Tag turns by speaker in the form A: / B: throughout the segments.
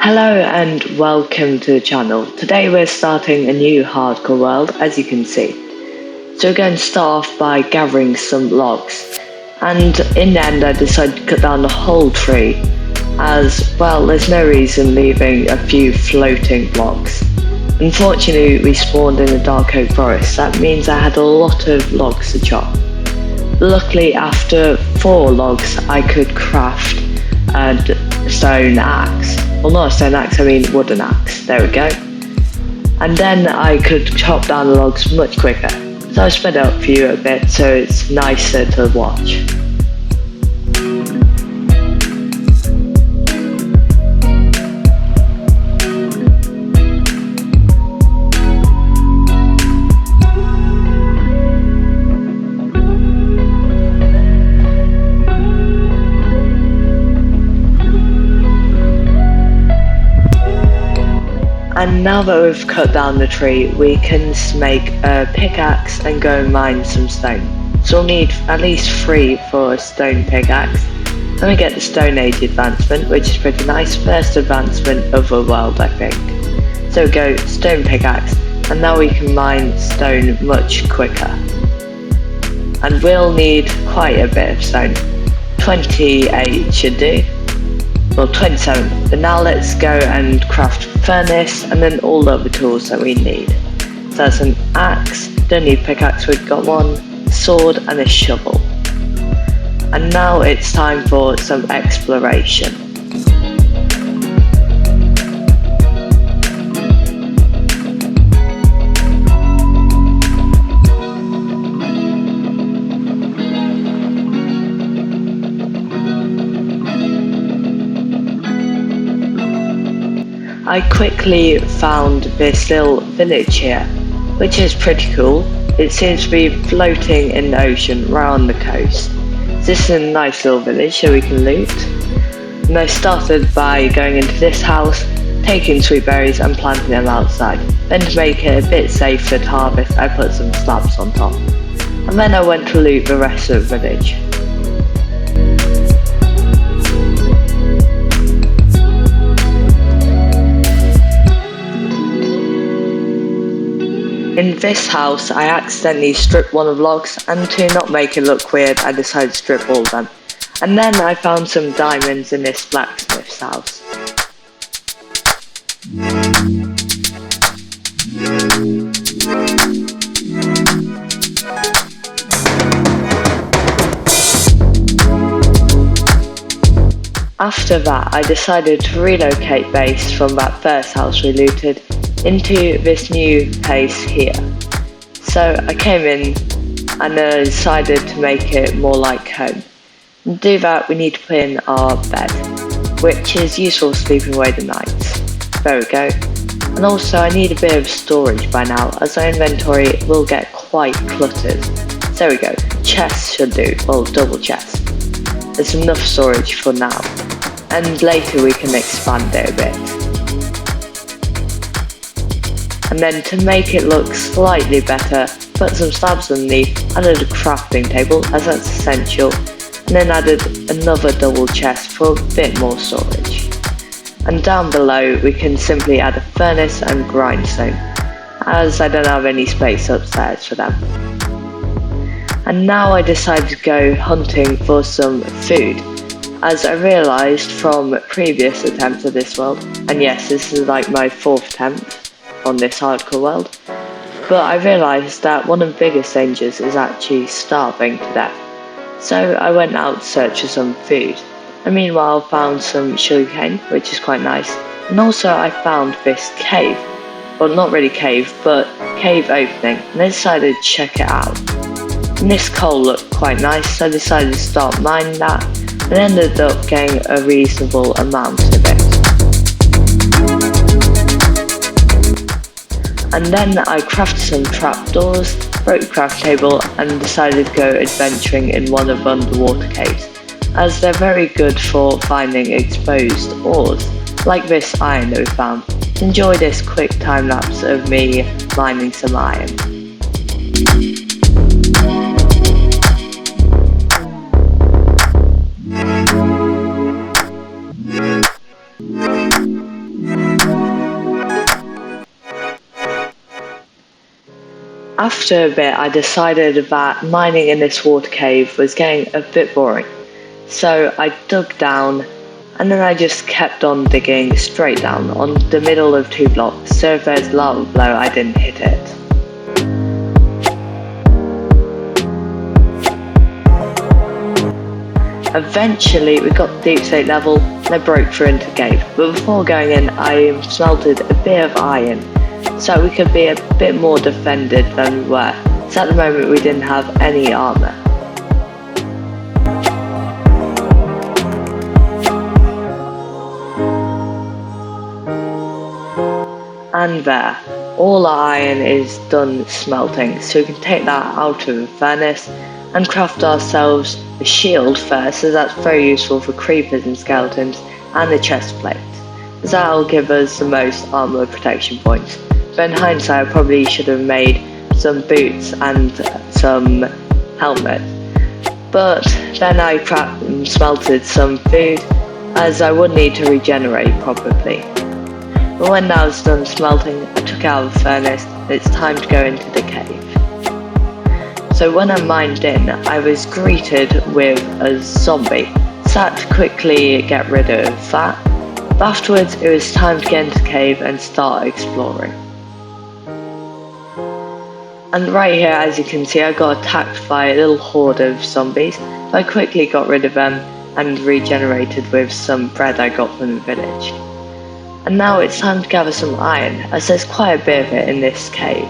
A: Hello and welcome to the channel. Today we're starting a new hardcore world, as you can see. So we're going to start off by gathering some logs. And in the end I decided to cut down the whole tree, as well there's no reason leaving a few floating blocks. Unfortunately we spawned in a dark oak forest, that means I had a lot of logs to chop. Luckily after 4 logs I could craft a stone axe. Well, not a stone axe, I mean wooden axe. There we go. And then I could chop down the logs much quicker. So I sped up for you a bit so it's nicer to watch. And now that we've cut down the tree, we can make a pickaxe and go and mine some stone. So we'll need at least 3 for a stone pickaxe. Then we get the Stone Age advancement, which is pretty nice. First advancement of the world, I think. So go stone pickaxe, and now we can mine stone much quicker. And we'll need quite a bit of stone. 28 should do. Well, 27. But now let's go and craft furnace and then all the other tools that we need. So that's an axe, don't need pickaxe, we've got one, sword and a shovel. And now it's time for some exploration. I quickly found this little village here, which is pretty cool. It seems to be floating in the ocean right on the coast. This is a nice little village so we can loot. And I started by going into this house, taking sweet berries and planting them outside. Then to make it a bit safer to harvest, I put some slabs on top. And then I went to loot the rest of the village. In this house, I accidentally stripped one of the logs, and to not make it look weird, I decided to strip all of them. And then I found some diamonds in this blacksmith's house. After that, I decided to relocate base from that first house we looted into this new place here. So I came in and decided to make it more like home. To do that we need to put in our bed, which is useful for sleeping away the nights. There we go. And also I need a bit of storage by now, as our inventory will get quite cluttered. So there we go, chests should do, well double chests. There's enough storage for now, and later we can expand it a bit. And then to make it look slightly better, put some slabs underneath, added a crafting table as that's essential, and then added another double chest for a bit more storage. And down below we can simply add a furnace and grindstone, as I don't have any space upstairs for them. And now I decided to go hunting for some food, as I realised from previous attempts at this world, and yes, this is like my 4th attempt on this hardcore world, but I realised that one of the biggest dangers is actually starving to death. So I went out to search for some food, and meanwhile found some sugarcane, which is quite nice, and also I found this cave, well not really cave, but cave opening, and I decided to check it out. And this coal looked quite nice, so I decided to start mining that, and ended up getting a reasonable amount of it. And then I crafted some trapdoors, broke the craft table, and decided to go adventuring in one of the underwater caves, as they're very good for finding exposed ores, like this iron that we found. Enjoy this quick time lapse of me mining some iron. After a bit, I decided that mining in this water cave was getting a bit boring. So I dug down, and then I just kept on digging straight down on the middle of 2 blocks, so if there's lava below I didn't hit it. Eventually we got the deep state level and I broke through into the cave, but before going in I smelted a bit of iron so we could be a bit more defended than we were, so at the moment we didn't have any armour. And there, all our iron is done smelting, so we can take that out of the furnace and craft ourselves a shield first, as that's very useful for creepers and skeletons, and a chest plate, as that'll give us the most armor protection points. But in hindsight I probably should have made some boots and some helmet. But then I smelted some food, as I would need to regenerate probably. But when I was done smelting, I took out the furnace, and it's time to go into the cave. So when I mined in, I was greeted with a zombie, so I had to quickly get rid of that. But afterwards, it was time to get into the cave and start exploring. And right here, as you can see, I got attacked by a little horde of zombies, but I quickly got rid of them and regenerated with some bread I got from the village. And now it's time to gather some iron, as there's quite a bit of it in this cave.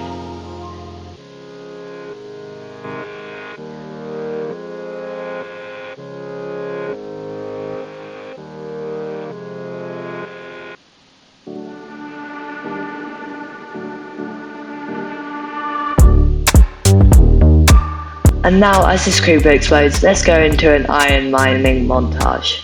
A: And now as this creeper explodes, let's go into an iron mining montage.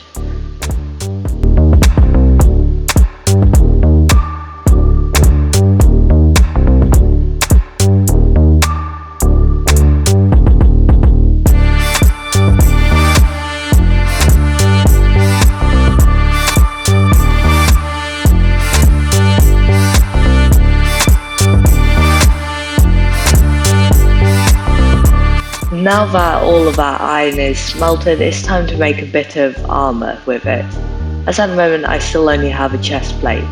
A: Now that all of our iron is smelted, it's time to make a bit of armour with it, as at the moment I still only have a chest plate.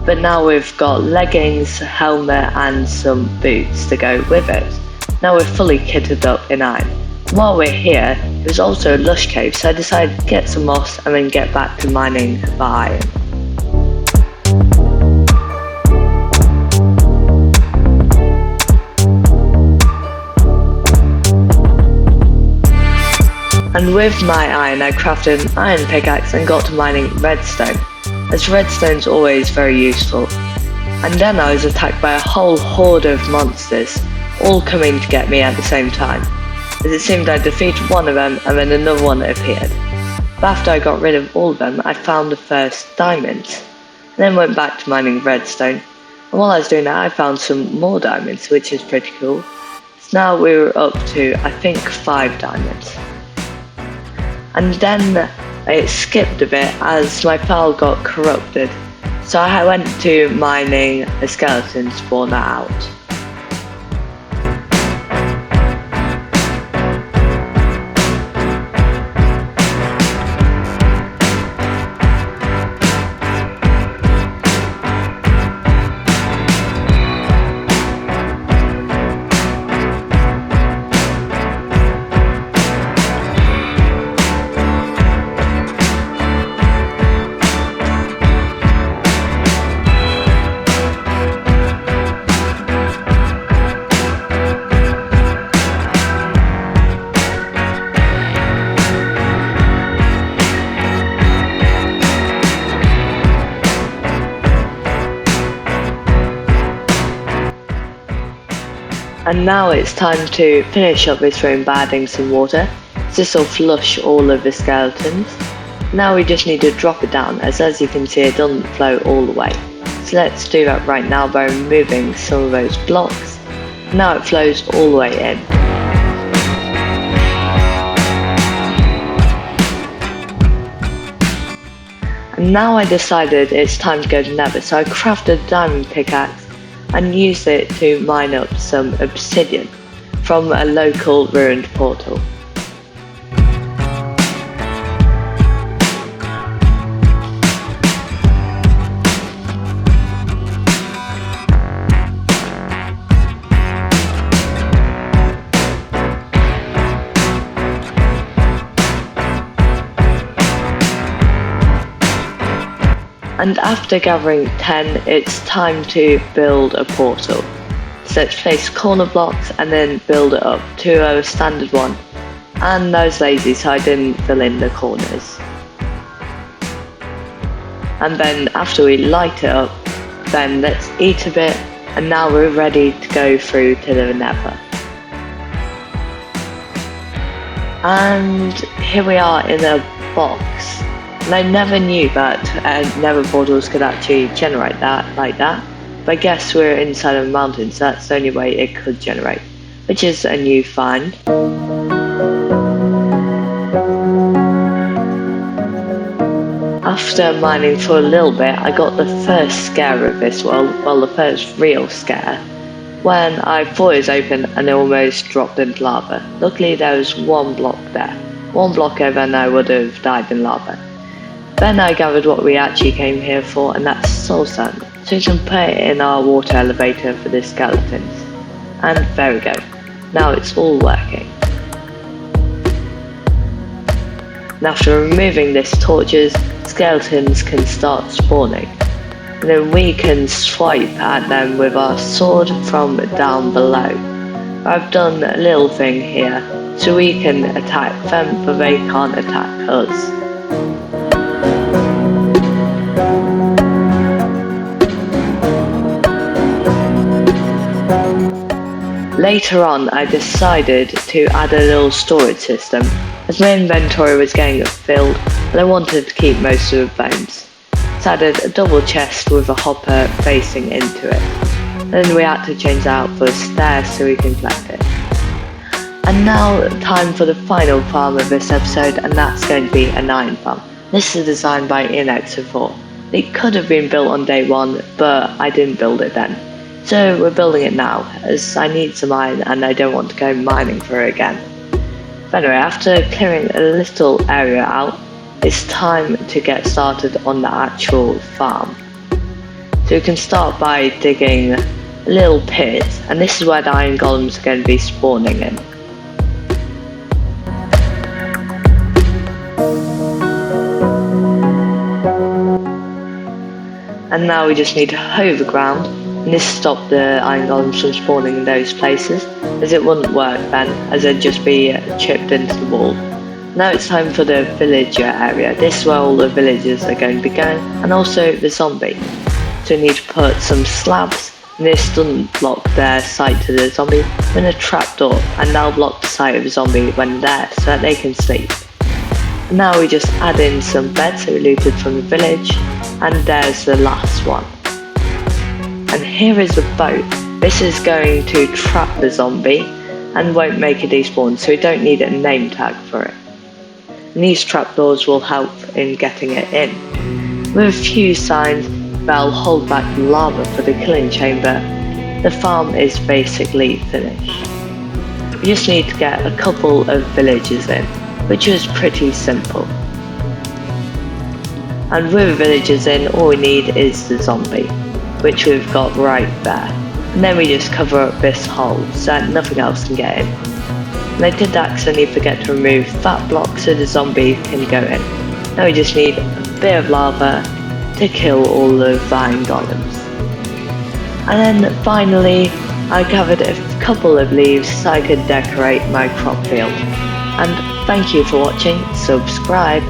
A: But now we've got leggings, helmet and some boots to go with it. Now we're fully kitted up in iron. While we're here, there's also a lush cave, so I decided to get some moss and then get back to mining the iron. And with my iron, I crafted an iron pickaxe and got to mining redstone, as redstone's always very useful. And then I was attacked by a whole horde of monsters, all coming to get me at the same time, as it seemed I defeated one of them and then another one appeared. But after I got rid of all of them, I found the first diamonds, and then went back to mining redstone. And while I was doing that, I found some more diamonds, which is pretty cool. So now we were up to, I think, 5 diamonds. And then it skipped a bit as my file got corrupted, so I went to mining a skeleton spawner out. And now it's time to finish up this room by adding some water. This will flush all of the skeletons. Now we just need to drop it down, as you can see it doesn't flow all the way. So let's do that right now by removing some of those blocks. Now it flows all the way in. And now I decided it's time to go to Nether, so I crafted a diamond pickaxe and used it to mine up some obsidian from a local ruined portal. And after gathering 10, it's time to build a portal. So let's place corner blocks and then build it up to a standard one. And I was lazy, so I didn't fill in the corners. And then after we light it up, then let's eat a bit, and now we're ready to go through to the nether. And here we are in a box. And I never knew that nether portals could actually generate that like that. But I guess we're inside of a mountain, so that's the only way it could generate, which is a new find. After mining for a little bit, I got the first scare of this world, well, the first real scare, when I thought it was open and it almost dropped into lava. Luckily there was one block there. One block over and I would have died in lava. Then I gathered what we actually came here for, and that's soul sand. So we can put it in our water elevator for the skeletons. And there we go. Now it's all working. And after removing these torches, skeletons can start spawning. And then we can swipe at them with our sword from down below. I've done a little thing here, so we can attack them, but they can't attack us. Later on, I decided to add a little storage system, as my inventory was getting filled and I wanted to keep most of the bones. So I added a double chest with a hopper facing into it. Then we had to change out for stairs so we can collect it. And now time for the final farm of this episode, and that's going to be an iron farm. This is designed by X.2. It could have been built on day 1, but I didn't build it then. So we're building it now, as I need some iron and I don't want to go mining for it again. But anyway, after clearing a little area out, it's time to get started on the actual farm. So we can start by digging a little pit, and this is where the iron golems are going to be spawning in. And now we just need to hoe the ground, and this stopped the iron golems from spawning in those places, as it wouldn't work then, as they'd just be chipped into the wall. Now it's time for the villager area. This is where all the villagers are going to be going, and also the zombie. So we need to put some slabs, and this doesn't block their sight to the zombie, then a trapdoor, and that'll block the sight of the zombie when they're there, so that they can sleep. And now we just add in some beds that we looted from the village, and there's the last one. And here is the boat. This is going to trap the zombie and won't make it despawn, so we don't need a name tag for it. And these trapdoors will help in getting it in. With a few signs that'll hold back the lava for the killing chamber, the farm is basically finished. We just need to get a couple of villagers in, which is pretty simple. And with the villagers in, all we need is the zombie, which we've got right there. And then we just cover up this hole so that nothing else can get in. And I did accidentally forget to remove that block so the zombie can go in. Now we just need a bit of lava to kill all the iron golems. And then finally, I gathered a couple of leaves so I could decorate my crop field. And thank you for watching, subscribe,